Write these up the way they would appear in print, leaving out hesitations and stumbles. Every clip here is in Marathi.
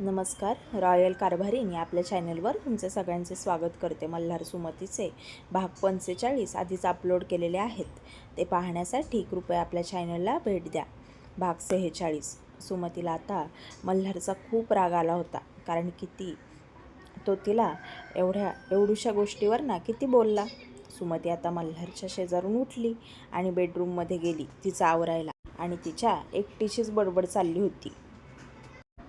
नमस्कार. रॉयल कारभारीने या आपल्या चॅनलवर तुमचे सगळ्यांचे स्वागत करते. मल्हार सुमतीचे भाग 45 आधीच अपलोड केलेले आहेत. ते पाहण्यासाठी कृपया आपल्या चॅनलला भेट द्या. भाग 46. सुमतीला आता मल्हारचा खूप राग आला होता. कारण तो तिला एवढ्याशा गोष्टीवर ना किती बोलला. सुमती आता मल्हारच्या शेजारून उठली आणि बेडरूममध्ये गेली तिचा आवरायला. आणि तिच्या एकटीचीच बडबड चालली होती.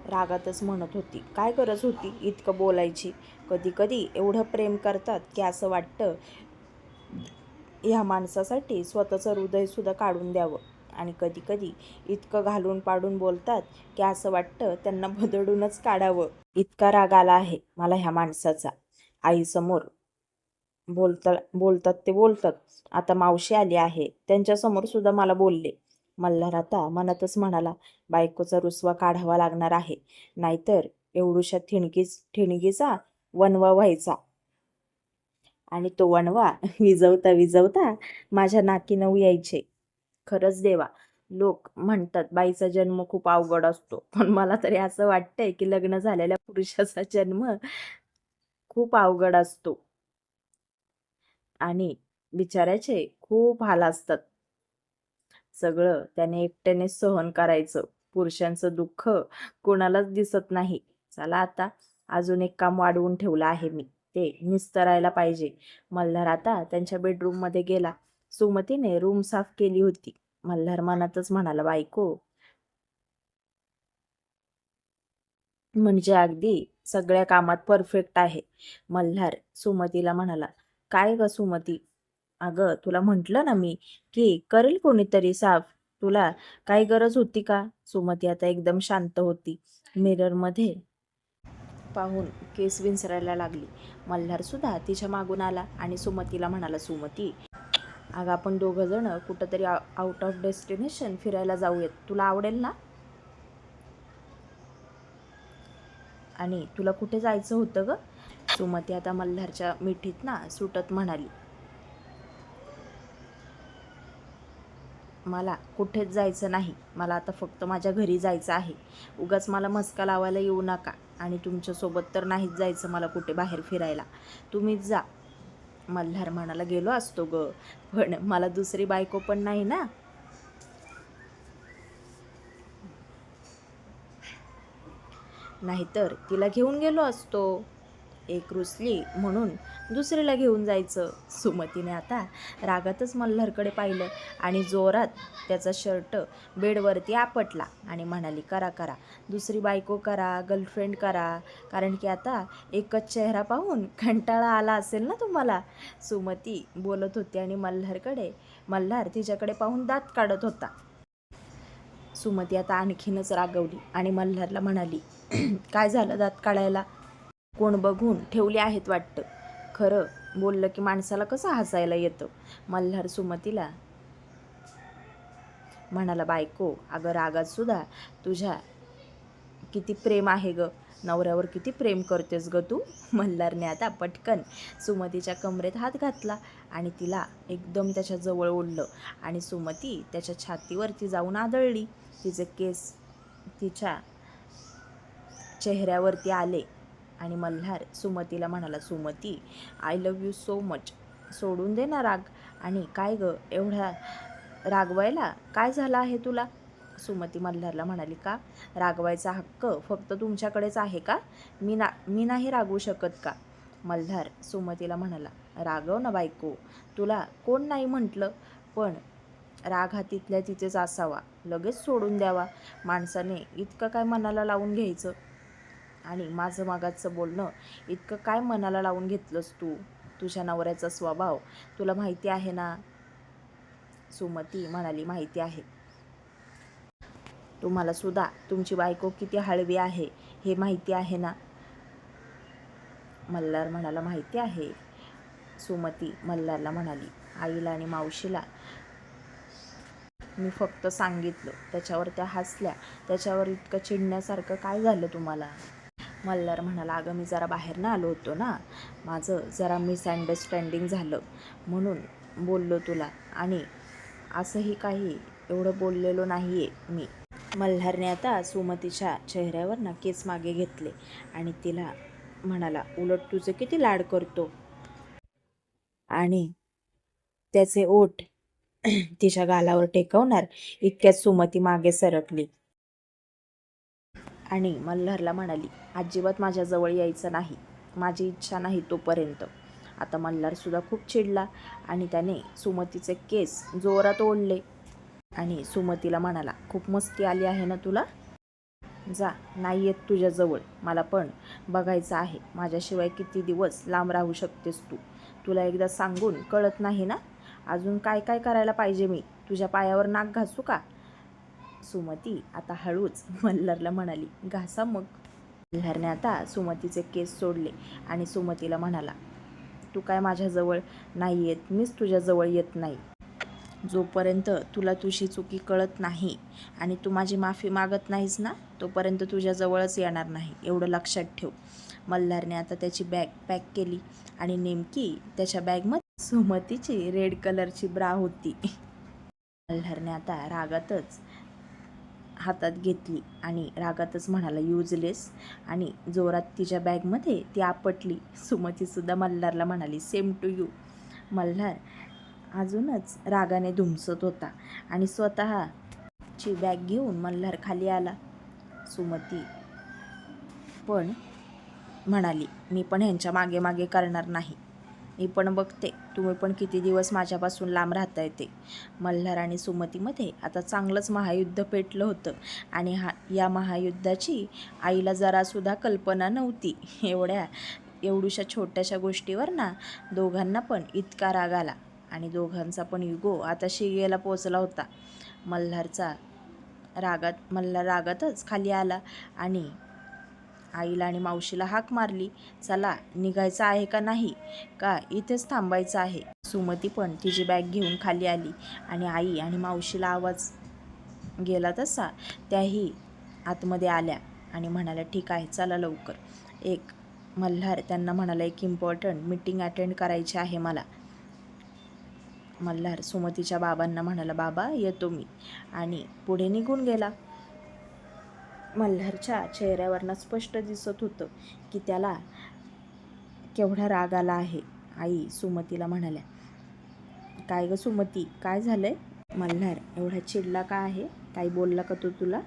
रागातच म्हणत होती, काय गरज होती इतकं बोलायची. कधी कधी एवढं प्रेम करतात की असं वाटतं ह्या माणसासाठी स्वतःचं हृदयसुद्धा काढून द्यावं. आणि कधी कधी इतकं घालून पाडून बोलतात की असं वाटतं त्यांना भदडूनच काढावं. इतका राग आला आहे मला ह्या माणसाचा. आईसमोर बोलतात ते बोलतात. आता मावशी आली आहे त्यांच्यासमोर सुद्धा मला बोलले. मल्हार आता मनातच म्हणाला, बायकोचा रुसवा काढावा लागणार आहे, नाहीतर एवढूशा ठिणगीचा वणवा व्हायचा. आणि तो वणवा विजवता विजवता माझ्या नाकी नऊ यायचे. खरंच देवा, लोक म्हणतात बाईचा जन्म खूप अवघड असतो, पण मला तरी असं वाटतंय की लग्न झालेल्या पुरुषाचा जन्म खूप अवघड असतो आणि बिचाऱ्याचे खूप हाल असतात. सगळं त्याने एकट्याने सहन करायचं. पुरुषांचं दुःख कोणालाच दिसत नाही. चला आता अजून एक काम वाढवून ठेवलं आहे मी, ते निस्तरायला पाहिजे. मल्हार आता त्यांच्या बेडरूममध्ये गेला. सुमतीने रूम साफ केली होती. मल्हार मनातच म्हणाला, बायको म्हणजे अगदी सगळ्या कामात परफेक्ट आहे. मल्हार सुमतीला म्हणाला, काय ग सुमती, अगं तुला म्हटलं ना मी की करेल कोणीतरी साफ, तुला काही गरज होती का. सुमती आता एकदम शांत होती. मिररमध्ये पाहून केस विंचरायला लागली. मल्हार सुद्धा तिच्या मागून आला आणि सुमतीला म्हणाला, सुमती अगं आपण दोघं जण कुठंतरी आउट ऑफ डेस्टिनेशन फिरायला जाऊयात, तुला आवडेल ना. आणि तुला कुठे जायचं होतं ग. सुमती आता मल्हारच्या मिठीत ना सुटत म्हणाली, मला कुठेच जायचं नाही, मला आता फक्त माझ्या घरी जायचं आहे. उगाच मला मस्का लावायला येऊ नका. आणि तुमच्यासोबत तर नाहीच जायचं मला कुठे बाहेर फिरायला, तुम्हीच जा. मल्हार म्हणाला, गेलो असतो ग, पण मला दुसरी बायको पण नाही ना. नाहीतर तिला घेऊन गेलो असतो. एक रुसली म्हणून दुसरीला घेऊन जायचं. सुमतीने आता रागातच मल्हारकडे पाहिलं आणि जोरात त्याचा शर्ट बेडवरती आपटला आणि म्हणाली, करा करा, दुसरी बायको करा, गर्लफ्रेंड करा, कारण की आता एकच चेहरा पाहून कंटाळा आला असेल ना तुम्हाला. सुमती बोलत होती आणि मल्हार तिच्याकडे पाहून दात काढत होता. सुमती आता आणखीनच रागवली आणि मल्हारला म्हणाली, काय झालं दात काढायला, कोण बघून ठेवले आहेत वाटतं. खरं बोललं की माणसाला कसं हसायला येतं. मल्हार सुमतीला म्हणाला, बायको अगं रागात सुद्धा तुझ्या किती प्रेम आहे ग, नवऱ्यावर किती प्रेम करतेस ग तू. मल्हारने आता पटकन सुमतीच्या कमरेत हात घातला आणि तिला एकदम त्याच्या जवळ ओढलं आणि सुमती त्याच्या छातीवरती जाऊन आदळली. तिचे केस तिच्या चेहऱ्यावरती आले आणि मल्हार सुमतीला म्हणाला, Sumati I love you so much, सोडून दे ना राग. आणि काय ग एवढा रागवायला काय झालं आहे तुला. सुमती मल्हारला म्हणाली, का रागवायचा हक्क फक्त तुमच्याकडेच आहे का, मी नाही रागवू शकत का. मल्हार सुमतीला म्हणाला, रागव ना बायको, तुला कोण नाही म्हटलं, पण राग हा तिथल्या तिथेच असावा, लगेच सोडून द्यावा. माणसाने इतकं काय मनाला लावून घ्यायचं. आणि माझं मागाचं बोलणं इतकं काय मनाला लावून घेतलंस तू. तुझ्या नवऱ्याचा स्वभाव तुला माहिती आहे ना. सुमती म्हणाली, माहिती आहे. तुम्हाला सुद्धा तुमची बायको किती हळवी आहे हे माहिती आहे ना. मल्हार म्हणाला, माहिती आहे. सुमती मल्हारला म्हणाली, आईला आणि मावशीला मी फक्त सांगितलं, त्याच्यावर त्या हसल्या. त्याच्यावर इतकं चिडण्यासारखं काय झालं तुम्हाला. मल्हार म्हणाला, अगं मी जरा बाहेर ना आलो होतो ना, माझं जरा मिसअंडरस्टँडिंग झालं म्हणून बोललो तुला. आणि असंही काही एवढं बोललेलो नाही आहे मी. मल्हारने आता सुमतीच्या चेहऱ्यावर ना केस मागे घेतले आणि तिला म्हणाला, उलट तुझे किती लाड करतो. आणि त्याचे ओठ तिच्या गालावर टेकवणार इतक्यात सुमती मागे सरकली आणि मल्हारला म्हणाली, अजिबात माझ्याजवळ यायचं नाही, माझी इच्छा नाही तोपर्यंत. आता मल्हारसुद्धा खूप चिडला आणि त्याने सुमतीचे केस जोरात ओढले आणि सुमतीला म्हणाला, खूप मस्ती आली आहे ना तुला, जा, नाही येत तुझ्याजवळ. मला पण बघायचं आहे माझ्याशिवाय किती दिवस लांब राहू शकतेस तू. तुला एकदा सांगून कळत नाही ना, अजून काय काय करायला पाहिजे मी, तुझ्या पायावर नाक घासू का. सुमती आता हळूच मल्हारला म्हणाली, घासा मग. मल्हारने आता सुमतीचे केस सोडले आणि सुमतीला म्हणाला, तू काय माझ्याजवळ नाही येत, मीच तुझ्याजवळ येत नाही. जोपर्यंत तुला तुझी चुकी कळत नाही आणि तू माझी माफी मागत नाहीस ना, तोपर्यंत तुझ्याजवळच येणार नाही, एवढं लक्षात ठेव. मल्हारने आता त्याची बॅग पॅक केली आणि नेमकी त्याच्या बॅगमध्ये सुमतीची रेड कलरची ब्रा होती. मल्हारने आता रागातच हातात घेतली आणि रागातच म्हणाला, युजलेस, आणि जोरात तिच्या बॅगमध्ये ती आपटली. सुमतीसुद्धा मल्हारला म्हणाली, सेम टू यू. मल्हार अजूनच रागाने धुमसत होता आणि स्वतःची बॅग घेऊन मल्हार खाली आला. सुमती पण म्हणाली, मी पण ह्यांच्या मागे मागे करणार नाही, मी पण बघते तुम्ही पण किती दिवस माझ्यापासून लांब राहताय ते. मल्हार आणि सुमतीमध्ये आता चांगलंच महायुद्ध पेटलं होतं आणि या महायुद्धाची आईला जरासुद्धा कल्पना नव्हती. एवढ्याशा छोट्याशा गोष्टीवर ना दोघांना पण इतका राग आला आणि दोघांचा पण इगो आता शिगेला पोचला होता. मल्हार रागातच खाली आला आणि आईला आणि मावशीला हाक मारली, चला, निघायचं आहे का नाही, का इथेच थांबायचं आहे. सुमती पण तिची बॅग घेऊन खाली आली आणि आई आणि मावशीला आवाज गेला तसा त्याही आतमध्ये आल्या आणि म्हणाल्या, ठीक आहे, चला लवकर. मल्हार त्यांना म्हणाला, एक इम्पॉर्टंट मीटिंग अटेंड करायची आहे मला. मल्हार सुमतीच्या बाबांना म्हणाला, बाबा येतो मी, आणि पुढे निघून गेला. मल्हारच्या चेहऱ्यावरनं स्पष्ट दिसत होतं की त्याला केवढा राग आला आहे. आई सुमतीला म्हणाल्या, काय ग सुमती, काय झालंय. मल्हार एवढा चिडला का आहे, काही बोलला का तो तुला.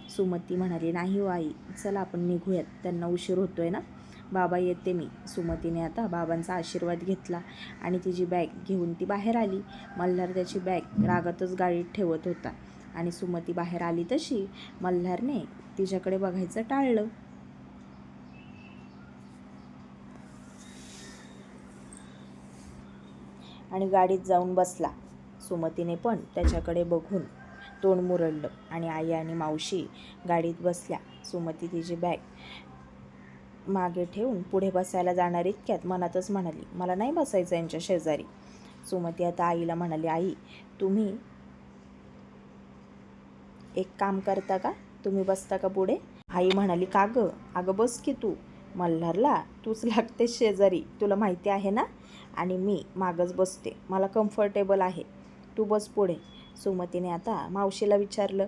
सुमती म्हणाली, नाही हो आई, चला आपण निघूयात, त्यांना उशीर होतोय ना. बाबा येते मी. सुमतीने आता बाबांचा आशीर्वाद घेतला आणि तिची बॅग घेऊन ती बाहेर आली. मल्हार त्याची बॅग रागातच गाडीत ठेवत होता आणि सुमती बाहेर आली तशी मल्हारने तिच्याकडे बघायचं टाळलं. आणि गाडीत जाऊन बसला. सुमतीने पण त्याच्याकडे बघून तोंड मुरडलं आणि आई आणि मावशी गाडीत बसल्या. सुमती तिची बॅग मागे ठेवून पुढे बसायला जाणार इतक्यात मनातच म्हणाली, मला नाही बसायचं यांच्या शेजारी. सुमती आता आईला म्हणाली, आई, तुम्ही एक काम करता का, तुम्ही बसता का पुढे. आई म्हणाली, का गं, अगं बस की तू. मल्हारला तूच लागतेस शेजारी, तुला माहिती आहे ना, आणि मी मागच बसते, मला कम्फर्टेबल आहे, तू बस पुढे. सुमतीने आता मावशीला विचारलं,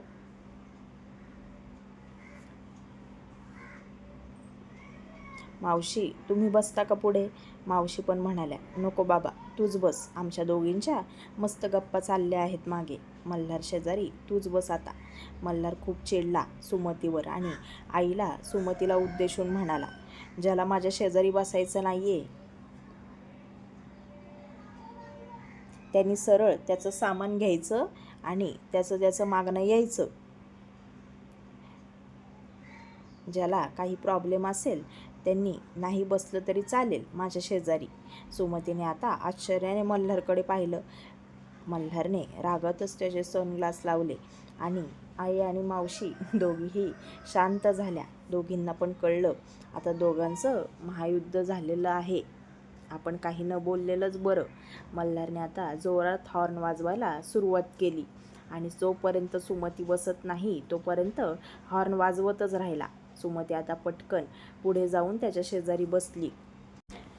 मावशी, तुम्ही बसता का पुढे. मावशी पण म्हणाल्या, नको बाबा, तूच बस, आमच्या दोघींच्या मस्त गप्पा चालल्या आहेत मागे, मल्हार शेजारी तूच बस आता. मल्हार खूप चिडला सुमतीवर आणि आईला सुमतीला उद्देशून म्हणाला, ज्याला माझ्या शेजारी बसायचं नाहीये त्यांनी सरळ त्याचं सामान घ्यायचं आणि त्याचं मागणं यायचं. ज्याला काही प्रॉब्लेम असेल त्यांनी नाही बसलं तरी चालेल माझ्या शेजारी. सुमतीने आता आश्चर्याने मल्हारकडे पाहिलं. मल्हारने रागातच त्याचे सनग्लास लावले आणि आई आणि मावशी दोघीही शांत झाल्या. दोघींना पण कळलं आता दोघांचं महायुद्ध झालेलं आहे, आपण काही न बोललेलंच बरं. मल्हारने आता जोरात हॉर्न वाजवायला सुरुवात केली आणि जोपर्यंत सुमती बसत नाही तोपर्यंत हॉर्न वाजवतच राहिला. सुमती आता पटकन पुढे जाऊन त्याच्या शेजारी बसली.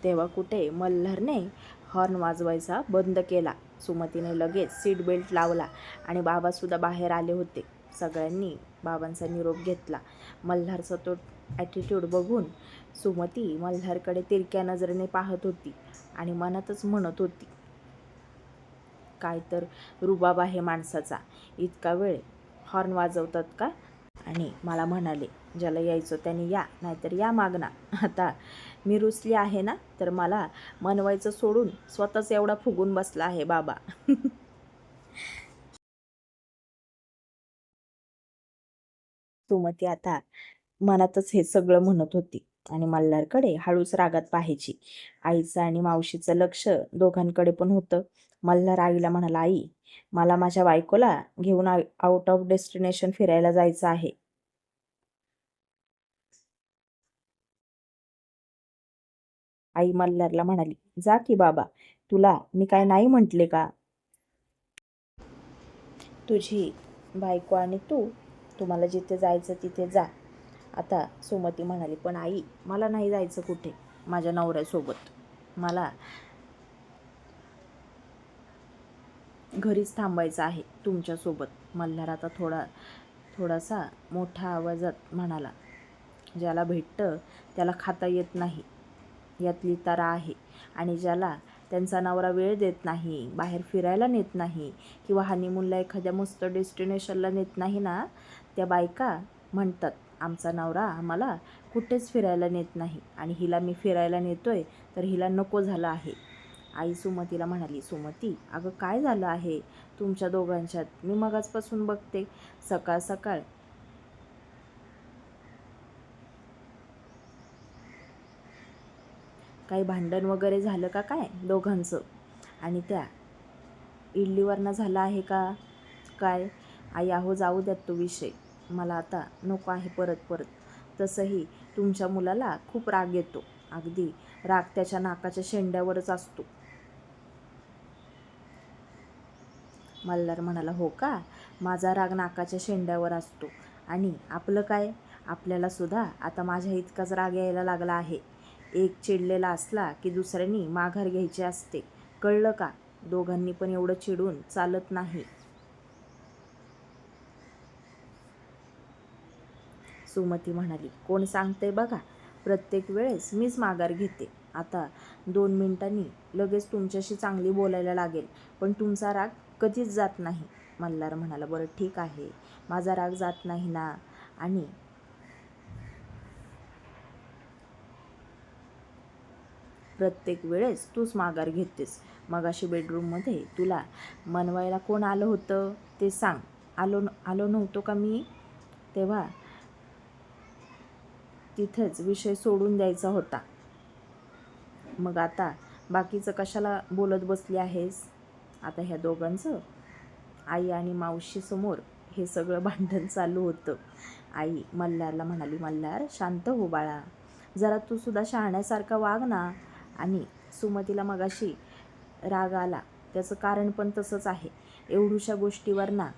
तेव्हा कुठे मल्हारने हॉर्न वाजवायचा बंद केला. सुमतीने लगेच सीट बेल्ट लावला आणि बाबासुद्धा बाहेर आले होते. सगळ्यांनी बाबांचा निरोप घेतला. मल्हारचा तो ॲटिट्यूड बघून सुमती मल्हारकडे तिरक्या नजरेने पाहत होती आणि मनातच म्हणत होती, काय तर रुबाब आहे माणसाचा, इतका वेळ हॉर्न वाजवतात का? आणि मला म्हणाले, ज्याला यायचं त्याने या, नाहीतर या मागना. आता मी रुसली आहे ना, तर मला मनवायचं सोडून स्वतःच एवढा फुगून बसला आहे बाबा. सुमती आता मनातच हे सगळं म्हणत होती आणि मल्हारकडे हळूच रागात पाहायची. आईचं आणि मावशीचं लक्ष दोघांकडे पण होतं. मल्हार आईला म्हणाला, आई, मला माझ्या बायकोला घेऊन आउट ऑफ डेस्टिनेशन फिरायला जायचं आहे. आई मल्हारला म्हणाली, जा की बाबा, तुला मी काय नाही म्हटले का? तुझी बायको आणि तू, तुम्हाला जिथे जायचं तिथे जा. आता सुमती म्हणाली, पण आई, मला नाही जायचं कुठे माझ्या नवऱ्यासोबत, मला घरीच थांबायचं आहे तुमच्यासोबत. मल्हार आता थोडासा मोठ्या आवाजात म्हणाला, ज्याला भेटतं त्याला खाता येत नाही, यातली तारा आहे. आणि ज्याला त्यांचा नवरा वेळ देत नाही, बाहेर फिरायला नेत नाही किंवा हनीमूनला एखाद्या मस्त डेस्टिनेशनला नेत नाही ना, त्या बायका म्हणतात, आमचा नवरा आम्हाला कुठेच फिरायला नेत नाही आणि हिला मी फिरायला नेतोय तर हिला नको झालं आहे. आई सुमतीला म्हणाली, सुमती, अगं काय झालं आहे तुमच्या दोघांच्यात? मी मगाचपासून बघते, सकाळ सकाळ काही भांडण वगैरे झालं का काय दोघांचं? आणि त्या इडलीवरनं झालं आहे का काय? आई, अहो जाऊ द्यात तो विषय, मला आता नको आहे परत. तसंही तुमच्या मुलाला खूप राग येतो, अगदी राग त्याच्या नाकाच्या शेंड्यावरच असतो. मल्हार म्हणाला, हो का? माझा राग नाकाच्या शेंड्यावर असतो आणि आपलं काय? आपल्याला सुद्धा आता माझ्या इतकाच राग यायला लागला आहे. एक चिडलेला असला की दुसऱ्यांनी माघार घ्यायची असते, कळलं का? दोघांनी पण एवढं चिडून चालत नाही. सुमती म्हणाली, कोण सांगते बघा, प्रत्येक वेळेस मीच माघार घेते. आता 2 मिनिटांनी लगेच तुमच्याशी चांगली बोलायला लागेल, पण तुमचा राग कधीच जात नाही. मल्हार म्हणाला, बरं ठीक आहे, माझा राग जात नाही ना, आणि प्रत्येक वेळेस तूच माघार घेतेस. मगाशी बेडरूममध्ये तुला मनवायला कोण आलं होतं ते सांग. आलो नव्हतो का मी? तेव्हा तिथेच विषय सोडून द्यायचा होता. मग आता बाकीचं कशाला बोलत बसली आहेस? आता ह्या दोघांचं आई आणि मावशीसमोर हे सगळं भांडण चालू होतं. आई मल्हारला म्हणाली, मल्हार शांत हो बाळा, जरा तू सुद्धा शहाण्यासारखा वाग ना. आणि सुमतीला मगाशी राग आला त्याचं कारण पण तसंच आहे. एवढूशा गोष्टीवर ना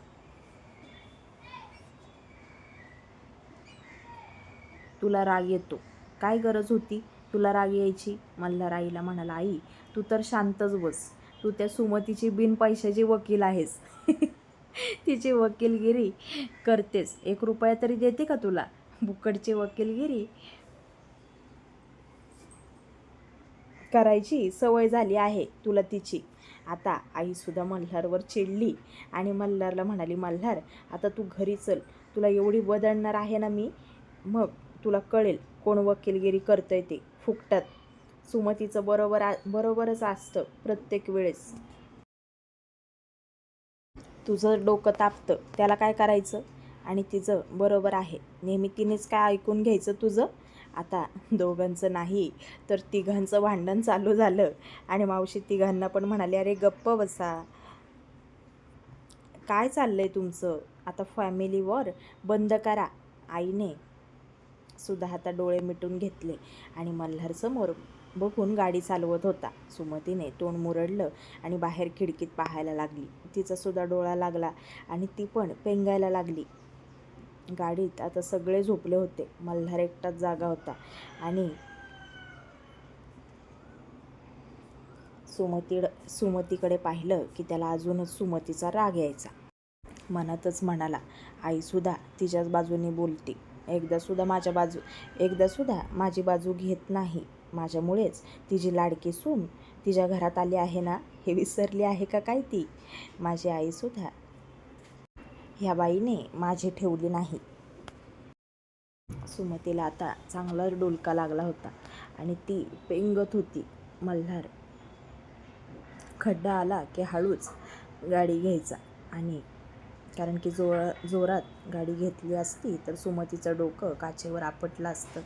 तुला राग येतो, काय गरज होती तुला राग यायची? मल्हार आईला म्हणाला, आई तू तर शांतच बस, तू त्या सुमतीची बिन पैशाची वकील आहेस. तिची वकीलगिरी करतेस, 1 रुपया तरी देते का तुला? बुक्कडची वकीलगिरी करायची सवय झाली आहे तुला तिची. आता आईसुद्धा मल्हारवर चिडली आणि मल्हारला म्हणाली, मल्हार, आता तू घरी चल, तुला एवढी बदलणार आहे ना मी, मग तुला कळेल कोण वकीलगिरी करतंय ते. फुकटात सुमतीचं बरोबरच असतं प्रत्येक वेळेस. तुझं डोकं तापतं त्याला काय करायचं? आणि तिचं बरोबर आहे, नेहमी तिनेच काय ऐकून घ्यायचं तुझं? आता दोघांचं नाही तर तिघांचं भांडण चालू झालं आणि मावशी तिघांना पण म्हणाली, अरे गप्प बसा, काय चाललंय तुमचं? आता फॅमिली वॉर बंद करा. आईने सुद्धा आता डोळे मिटून घेतले आणि मल्हार समोर बघून गाडी चालवत होता. सुमतीने तोंड मुरडलं आणि बाहेर खिडकीत पाहायला लागली. तिचा सुद्धा डोळा लागला आणि ती पण पेंगायला लागली. गाडीत आता सगळे झोपले होते, मल्हार एकटाच जागा होता आणि सुमतीकडे पाहिलं की त्याला अजूनच सुमतीचा राग यायचा. मनातच म्हणाला, आईसुद्धा तिच्याच बाजूने बोलते, एकदा सुद्धा माझी बाजू घेत नाही. माझ्यामुळेच तिची लाडकी सून तिच्या घरात आली आहे ना, हे विसरली आहे का काय ती? माझी आईसुद्धा ह्या बाईने माझी ठेवली नाही. सुमतीला आता चांगला डोलका लागला होता आणि ती पेंगत होती. मल्हार खड्डा आला की हळूच गाडी घ्यायचा, आणि कारण की जोरात गाडी घेतली असती तर सुमतीचं डोकं काचेवर आपटलं असतं,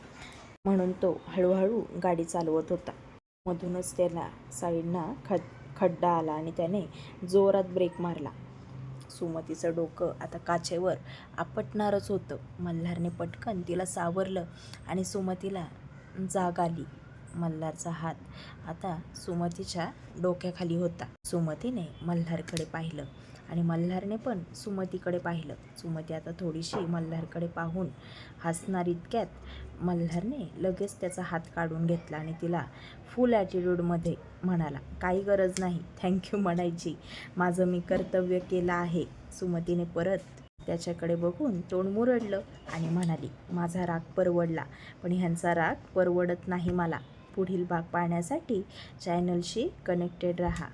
म्हणून तो हळूहळू गाडी चालवत होता. मधूनच त्याला साईडनं खड्डा आला आणि त्याने जोरात ब्रेक मारला. सुमतीचं डोकं आता काचेवर आपटणारच होतं. मल्हारने पटकन तिला सावरलं आणि सुमतीला जाग आली. मल्हारचा हात आता सुमतीच्या डोक्याखाली होता. सुमतीने मल्हारकडे पाहिलं आणि मल्हारने पण सुमतीकडे पाहिलं. सुमती आता थोडीशी मल्हारकडे पाहून हसणार इतक्यात मल्हारने लगेच त्याचा हात काढून घेतला आणि तिला फुल ॲटिट्यूडमध्ये म्हणाला, काही गरज नाही थँक्यू म्हणायची, माझं मी कर्तव्य केलं आहे. सुमतीने परत त्याच्याकडे बघून तोंड मुरडलं आणि म्हणाली, माझा राग परवडला, पण ह्यांचा राग परवडत नाही मला. पुढील भाग पाहण्यासाठी चॅनलशी कनेक्टेड राहा.